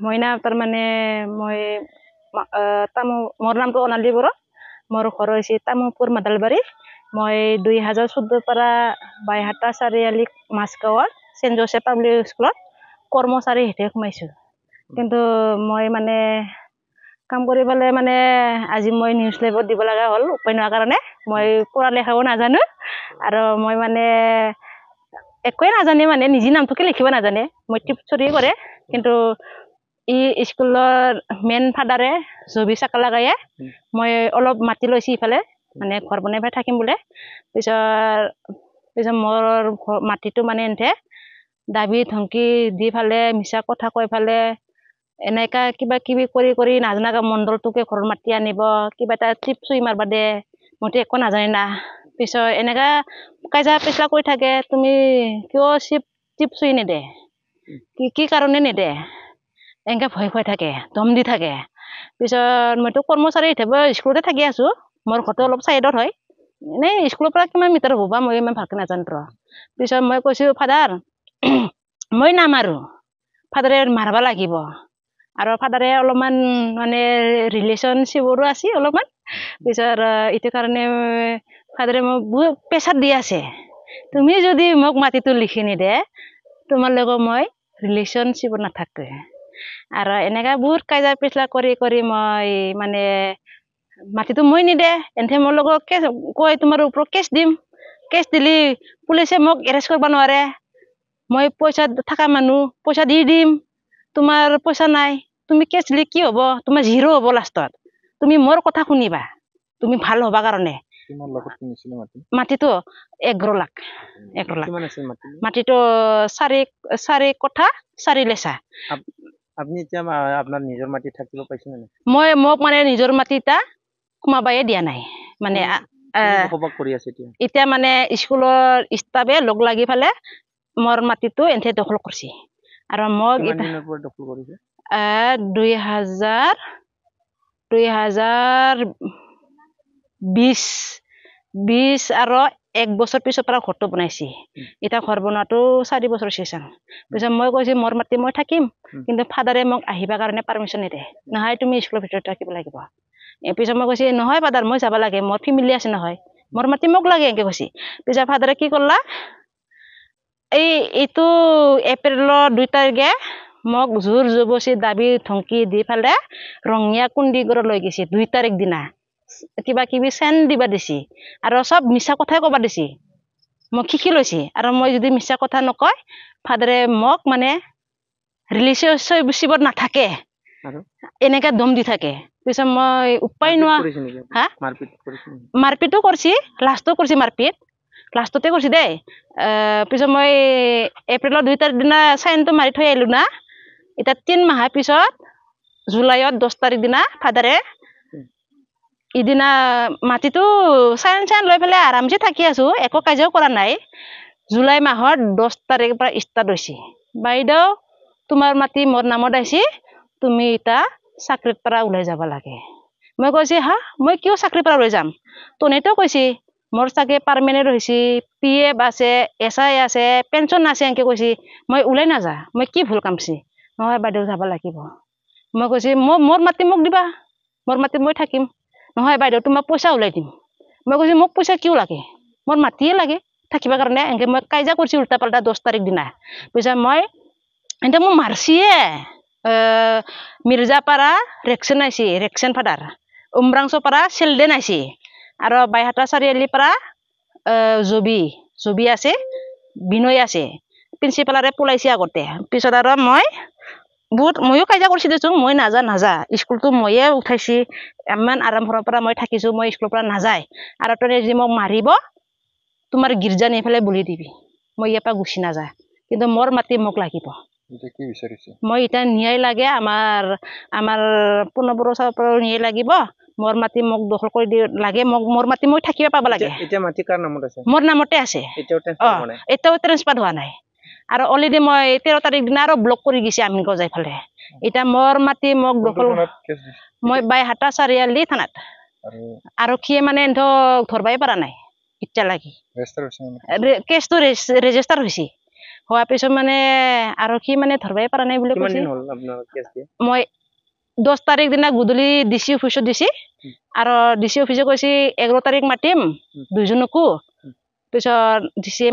মই না তাৰমানে মই মোৰ নামটো অনালী বড়ো মোৰ ঘৰ হৈছে তামুলপুৰ মাদালবাৰী মই 2014 পৰা Baihata Chariali মাছগাঁৱত Saint Joseph public স্কুলত কৰ্মচাৰী হিচাপে সোমাইছোঁ কিন্তু মই মানে কাম কৰিবলৈ মানে আজি মই নিউজ লাইভত দিব লগা হ'ল উপায় নোহোৱাৰ কাৰণে মই পঢ়া লেখাও নাজানো আৰু মই মানে একোৱে নাজানে মানে নিজে নামটোকে লিখিব নাজানে মই টিপচৰি কৰে কিন্তু ই স্কুলৰ মেন ফাদাৰে জবি চাকা লগায়ে মই অলপ মাটি লৈছি ইফালে মানে ঘৰ বনাই পেলাই থাকিম বোলে পিছত মোৰ মাটিটো মানে এনতে দাবী ধমকি দি ফালে মিছা কথা কৈ ফালে এনেকা কিবা কিবি কৰি নাজানাকা মণ্ডলটোকে ঘৰৰ মাটি আনিব কিবা এটা টিপচুই মাৰবা দে মইতো একো নাজানে না পিছত এনেকা কাইজা পেচলা কৰি থাকে তুমি কিয় টিপচুই নেদে কি কাৰণে নেদে এনেকে ভয় থাকে দম দি থাকে পিছত মইতো কৰ্মচাৰী হিচাপে স্কুলতে থাকি আছো মোৰ ঘৰটো অলপ চাইডত হয় এনেই স্কুলৰ পৰা কিমান মিটাৰ হ'ব বা মই ইমান ভালকে নাজানো ৰ পিছত মই কৈছো ফাদাৰ মই নামাৰো ফাদাৰে মাৰবা লাগিব আৰু ফাদাৰে অলপমান মানে ৰিলেশ্যনশ্বিপৰো আছে অলপমান পিছত এইটো কাৰণে ফাদাৰে মোক বহুত প্ৰেছাৰ দি আছে তুমি যদি মোক মাটিটো লিখি নিদে তোমাৰ লগত মই ৰিলেশ্যনশ্বিপত নাথাকে আৰু এনেকা বহুত কাইজা পেচলা কৰি মই মানে মাটিটো মই নিদে এনতে মোৰ লগত কয় তোমাৰ ওপৰত কেছ দিম কেছ দিলি পুলিচে মোক এৰেষ্ট কৰিব নোৱাৰে মই পইচা থকা মানুহ পইচা দি দিম তোমাৰ পইচা নাই তুমি কেছ দিলি কি হ'ব তোমাৰ জিৰো হ'ব লাষ্টত তুমি মোৰ কথা শুনিবা তুমি ভাল হবা কাৰণে মাটিটো 11 লাখ মাটিটো 4 কঠা 4 লেচা আপনি এতিয়া আপনার নিজৰ মাটি থাকিব পাইছে না মোক মানে নিজৰ মাটি এটা কুমাবায়ে দিয়া নাই মানে এতিয়া মানে স্কুলৰ ষ্টাফে লগ লাগি ফালে মোৰ মাটিটো এনতে দখল কৰিছে আৰু মোক 2020 আৰু 1 বছৰ পিছৰ পৰা ঘৰটো বনাইছি এটা ঘৰ বনোৱাটো 4 বছৰ হৈছে পিছত মই কৈছো মোৰ মাটি মই থাকিম কিন্তু ফাদাৰে মোক আহিবা কাৰণে পাৰমিশন নিদে নহয় তুমি স্কুলৰ ভিতৰত থাকিব লাগিব পিছত মই কৈছো নহয় ফাদাৰ মই যাব লাগে মোৰ ফেমিলি আছে নহয় মোৰ মাটি মোক লাগে এনেকে কৈছি পিছত ফাদাৰে কি কৰলা এইটো এপ্ৰিলৰ 2 তাৰিখে মোক জোৰ জবৰদস্তি দাবী ধমকি দি ফালে ৰঙিয়া কুণ্ডিগড় লৈ গৈছে 2 তাৰিখ দিনা কিবা কিবি চেন দিবা দিছি আৰু সব মিছা কথাই কবা দিছি মোক খিখি লৈছি আৰু মই যদি মিছা কথা নকয় ফাদাৰে মোক মানে ৰিলেশ্যনশ্বিপত নাথাকে এনেকা দম দি থাকে পিছত মই উপায় নোৱা মাৰপিটো কৰিছি লাষ্টটো কৰিছি মাৰপিট লাষ্টতে কৰিছি দেই পিছত মই এপ্ৰিলৰ 2 তাৰিখ দিনা চাইনটো মাৰি থৈ আহিলো না এটা 3 মাহ পিছত জুলাইত 10 তাৰিখ দিনা ফাদাৰে ইদিনা মাটিটো চাইন লৈ পেলাই আৰামছে থাকি আছো একো কাজিয়াও কৰা নাই জুলাই মাহৰ 10 তাৰিখৰ পৰা ষ্টাৰ্ট হৈছে বাইদেউ তোমাৰ মাটি মোৰ নামত আহিছে তুমি এটা চাকৰিৰ পৰা ওলাই যাব লাগে মই কৈছি হা মই কিয় চাকৰিৰ পৰা ওলাই যাম তনেতো কৈছি মোৰ চাগে পাৰ্মানেন্ট হৈছে পিএফ আছে এসআই আছে পেনশন আছে এনেকে কৈছি মই ওলাই নাযা মই কি ভুল কামছি নহয় বাইদেউ যাব লাগিব মই কৈছি মোৰ মাটি মোক দিবা মোৰ মাটি মই থাকিম নহয় বাইদেউ তোমাক পইচা ওলাই দিম মই কৈছি মোক পইচা কিয় লাগে মোৰ মাটিয়ে লাগে থাকিবা কাৰণে এনেকে মই কাইজা কৰিছি উল্টা পাল্টা 10 তাৰিখ দিনা পিছত মই এন্তে মই মাৰছিয়ে মিৰ্জাপাৰা ৰেকচন আইছি ৰেকচন ফাদাৰ উমৰাংছপাৰা চিলড্ৰেন আইছি আৰু বাইহাটা চাৰিআলিৰ পৰা জবি আছে বিনয় আছে প্ৰিন্সিপালৰে পলাইছি আগতে পিছত আৰু মই বহুত ময়ো কাইজা কৰিছি দেচোন মই নাজা স্কুলটো ময়ে উঠাইছি ইমান আৰাম ঘৰৰ পৰা মই থাকিছো মই স্কুলৰ পৰা নাযায় আৰু তনে যদি মোক মাৰিব তোমাৰ গিৰ্জা নি ফেলে বলি দিবি মই ইয়াৰ পৰা গুচি নাযা কিন্তু মোৰ মাটি মোক লাগিব মই এটা ন্যায় লাগে আমাৰ পুনবৰ ন্যায় লাগিব মোৰ মাটি মোক দখল কৰি দি লাগে মোৰ মাটি মই থাকিব পাব লাগে এতিয়া মাটি কাৰ নামত আছে মোৰ নামতে আছে এতিয়াও ট্ৰান্সফাৰ হোৱা নাই আৰু অলৰেডি মই 13 তাৰিখ দিনা আৰু ব্লক কৰি গেছি আমিনগাঁও যাই ফালে এতিয়া মোৰ মাটি মোক দখল মই বাইহাটা চাৰিআলি থানাত আৰক্ষীয়ে মানে ধৰবাই পাৰা নাই এতিয়া লাগি কেছটো ৰেজিষ্টাৰ হৈছে হোৱাৰ পিছত মানে আৰক্ষী মানে ধৰবাই পৰা নাই বুলি কিমান কৈছে দিন হ'ল আপোনাৰ কেছ দিয়া মই 10 তাৰিখ দিনা গধূলি ডিচি অফিচত দিছি আৰু ডিচি অফিচে কৈছে 11 তাৰিখ মাতিম দুইজনকো পিছত ডিচি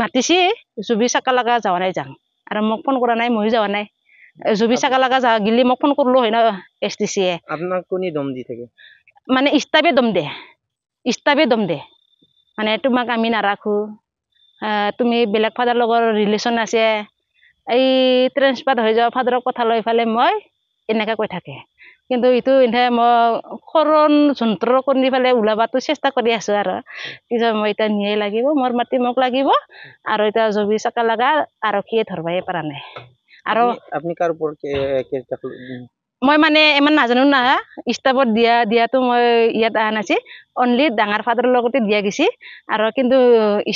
মাতিছি জুবি চাকা লগা যোৱা নাই যাম আৰু মোক ফোন কৰা নাই ময়ো যোৱা নাই জুবি চাকা লগা যা গিলি মোক ফোন করলো হয় না এসটিসিয়ে আপনার কোনি দম দি থাকে মানে ইস্তাবে দম দে মানে তোমাক আমি নাৰাখো তুমি বেলেগ ফাদাৰ লগৰ ৰিলেশ্যন আছে এই ট্ৰেন্সফাৰ হৈ যোৱা ফাদাৰক কথা লৈ ফালে মই এনেকৈ কৈ থাকে কিন্তু ইটো এনে মই খৰণ যন্ত্ৰ কৰি ফালে ওলাবাতো চেষ্টা কৰি আছো আৰু পিছত মই এতিয়া নিয়ে লাগিব মোৰ মাটি মোক লাগিব আৰু এতিয়া জবি চাকা লগা আৰক্ষীয়ে ধৰবাই পৰা নাই আৰু আপনি কার উপর কেস দাখিল মই মানে ইমান নাজানো না ষ্টাফত দিয়াতো মই ইয়াত অহা নাছি অনলি ডাঙৰ ফাদাৰৰ লগতে দিয়া গৈছে আৰু কিন্তু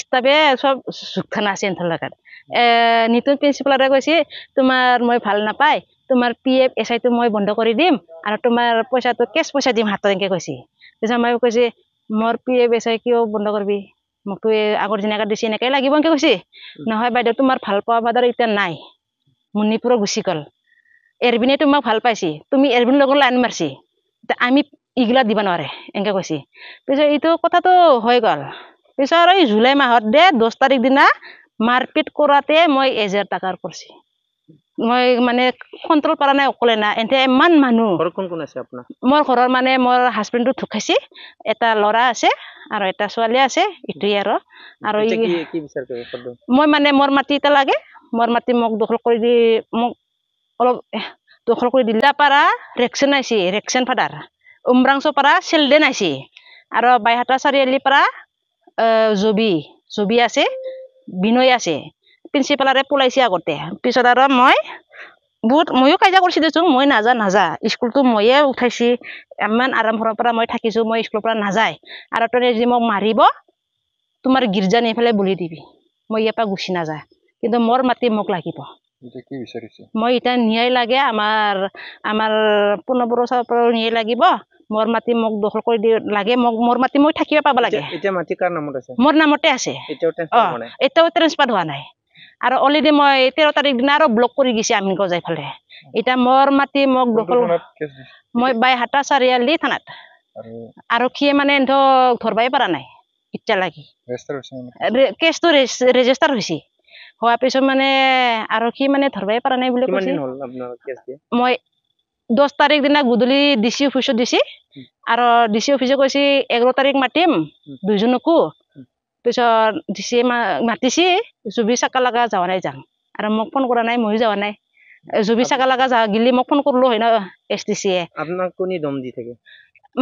ষ্টাফে চব যুক্ত নাছে এন্থৰ লগত নতুন প্ৰিন্সিপালে কৈছে তোমাৰ মই ভাল নাপায় তোমাৰ PF SI টো মই বন্ধ কৰি দিম আৰু তোমাৰ পইচাটো কেছ পইচা দিম হাতত এনেকৈ কৈছে পিছত মই কৈছে মোৰ PF SI কিয় বন্ধ কৰিবি মোকতো আগৰ যেনেকৈ দিছে এনেকৈ লাগিব এনেকৈ কৈছে নহয় বাইদেউ তোমাৰ ভাল পোৱা ফাদাৰ এতিয়া নাই মণিপুৰ গুচি গ'ল এৰবিনে তোমাক ভাল পাইছি তুমি এৰবিন লগৰ লাইন মাৰছি আমি ইগলা দিব নোৱাৰে এনেকৈ কৈছে পিছত এইটো কথাটো হৈ গ'ল পিছত এই জুলাই মাহত 10 তাৰিখ দিনা মাৰপিট কৰাতে মই 1000 টকাৰ কৰিছি মই মানে কন্ট্ৰল কৰা নাই অকলে না এতে ইমান মানুহ কোন কোন আছে আপোনাৰ মোৰ ঘৰৰ মানে মোৰ হাজবেণ্ডটো ঢুকাইছি এটা ল'ৰা আছে আৰু এটা ছোৱালী আছে ইটোই আৰু কি বিচাৰ কৰিব মই মানে মোৰ মাটি এটা লাগে মোৰ মাটি মোক দখল কৰি দি মোক অলপ দখল কৰি দিলা পাৰা ৰেকশন আইছি ৰেকশন ফাদাৰ উমৰাংছ পাৰা চিলড্ৰেন আইছি আৰু বাইহাটা চাৰিআলি পাৰা জবি আছে বিনয় আছে প্ৰিন্সিপালাৰে পলাইছে আগতে পিছত আৰু ময়ো কাজিয়া কৰিছি দেচোন মই নাজা স্কুলটো ময়ে উঠাইছি ইমান আৰাম ঘৰৰ পৰা মই থাকিছো মই স্কুলৰ পৰা নাযায় আৰু তই যদি মোক মাৰিব তোমাৰ গীৰ্জা নি ফেলে বলি দিবি মই ইয়াৰ পৰা গুচি নাযা কিন্তু মোৰ মাটি মোক লাগিব মই এতিয়া ন্যায় লাগে আমাৰ 15 বছৰৰ পৰা ন্যায় লাগিব মোৰ মাটি মোক দখল কৰি লাগে মোৰ মাটি মই থাকিব পাব লাগে এতিয়া মাটি কাৰ নামত আছে মোৰ নামতে আছে এতিয়াও ট্ৰেন্সফাৰ হোৱা নাই আৰু অলৰেডি মই 13 তাৰিখ দিনা আৰু ব্লক কৰি গেছি আমি গজাই ফালে এতিয়া মোৰ মাটি মোক দখল মই বাইহাটা চাৰিআলি থানাত আৰক্ষীয়ে মানে ধৰবাই পৰা নাই এতিয়া লাগি কেছটো ৰেজিষ্টাৰ হৈছে হোৱাৰ পিছত মানে আৰক্ষী মানে ধৰবাই পৰা নাই বুলি কৈছে মই 10 তাৰিখ দিনা গধূলি ডিচি অফিচত দিছি আৰু ডিচি অফিচে কৈছে 11 তাৰিখ মাতিম দুইজনকো পিছত ডিচি মাতিছি জুবি চাকা লগা যোৱা নাই যাম আৰু মোক ফোন কৰা নাই ময়ো যোৱা নাই জুবি চাকা লগা যা গিলি মোক ফোন করলো হয় না এসটিসিয়ে আপনার কোনি দম দি থাকে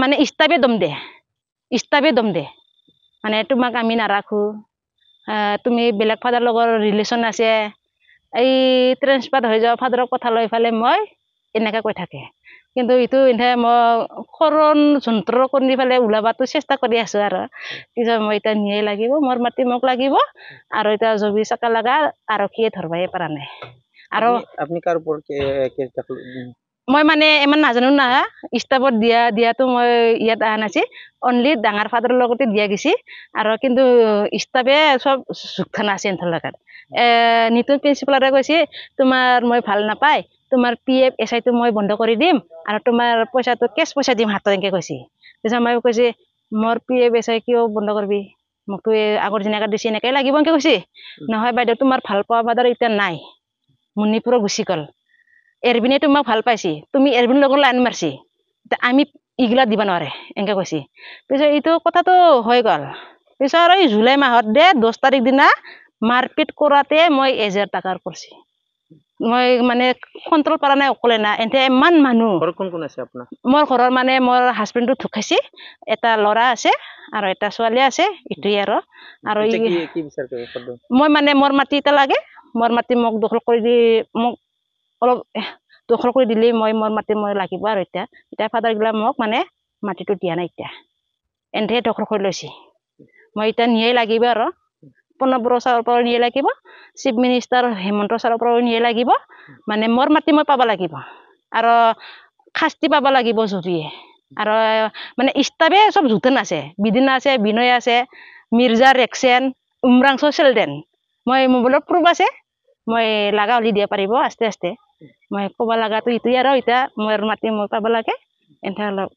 মানে ইস্তাবে দম দে মানে তোমাক আমি নাৰাখো তুমি বেলেগ ফাদাৰ লগৰ ৰিলেশ্যন আছে এই ট্ৰেন্সফাৰ হৈ যোৱা ফাদাৰক কথা লৈ ফালে মই এনেকৈ কৈ থাকে কিন্তু ইটো এনে মই খৰণ যন্ত্ৰ কৰি ফালে ওলাবাতো চেষ্টা কৰি আছো আৰু পিছত মই এতিয়া ন্যায় লাগিব মোৰ মাটি মোক লাগিব আৰু এতিয়া জবি চাকা লগা আৰক্ষীয়ে ধৰবাই পৰা নাই আৰু আপনি কার উপর কেস দাখিল মই মানে ইমান নাজানো না ষ্টাফত দিয়াতো মই ইয়াত অহা নাছি অনলি ডাঙৰ ফাদাৰৰ লগতে দিয়া গৈছে আৰু কিন্তু ষ্টাফে চব যুক্ত নাছে এন্থৰ লগত নতুন প্ৰিন্সিপালে কৈছে তোমাৰ মই ভাল নাপায় তোমাৰ PF SI টো মই বন্ধ কৰি দিম আৰু তোমাৰ পইচাটো কেছ পইচা দিম হাতত এনেকৈ কৈছে পিছত মই কৈছে মোৰ PF SI কিয় বন্ধ কৰিবি মোকতো আগৰ যেনেকৈ দিছে এনেকৈ লাগিব এনেকৈ কৈছে নহয় বাইদেউ তোমাৰ ভাল পোৱা ফাদাৰ এতিয়া নাই মণিপুৰ গুচি গ'ল এৰবিনে তোমাক ভাল পাইছি তুমি এৰবিন লগৰ লাইন মাৰছি আমি ইগলা দিব নোৱাৰে এনেকৈ কৈছে পিছত এইটো কথাটো হৈ গ'ল পিছত এই জুলাই মাহত 10 তাৰিখ দিনা মাৰপিট কৰাতে মই 1000 টকাৰ কৰিছি মই মানে কন্ট্ৰল কৰা নাই অকলে না এতে ইমান মানুহ কোন কোন আছে আপোনাৰ মোৰ ঘৰৰ মানে মোৰ হাজবেণ্ডটো ঢুকাইছি এটা ল'ৰা আছে আৰু এটা ছোৱালী আছে ইটোই আৰু কি বিচাৰ কৰিব মই মানে মোৰ মাটি এটা লাগে মোৰ মাটি মোক দখল কৰি মোক অলপ দখল কৰি দিলে মোৰ মাটি মই লাগিব আৰু এতিয়া ফাদাৰ গিলা মোক মানে মাটিটো দিয়া নাই এতিয়া এনতে দখল কৰি লৈছে মই এতিয়া ন্যায় লাগিব আৰু 15 বছৰৰ পৰা ন্যায় লাগিব চিফ মিনিষ্টাৰ হেমন্ত ছাৰৰ পৰা ন্যায় লাগিব মানে মোৰ মাটি মই পাব লাগিব আৰু শাস্তি পাব লাগিব জবিয়ে আৰু মানে ষ্টাফে চব জুতন আছে বিদিনা আছে বিনয় আছে মিৰ্জা ৰেকচেন উমৰাংছ চিলড্ৰেন মই মোবাইলত প্ৰুফ আছে মই লাগা হলি দিব পাৰিব আস্তে আস্তে মই ক'ব লগাটো ইটোৱে আৰু এতিয়া মোৰ মাটি মই পাব লাগে এনথে অলপ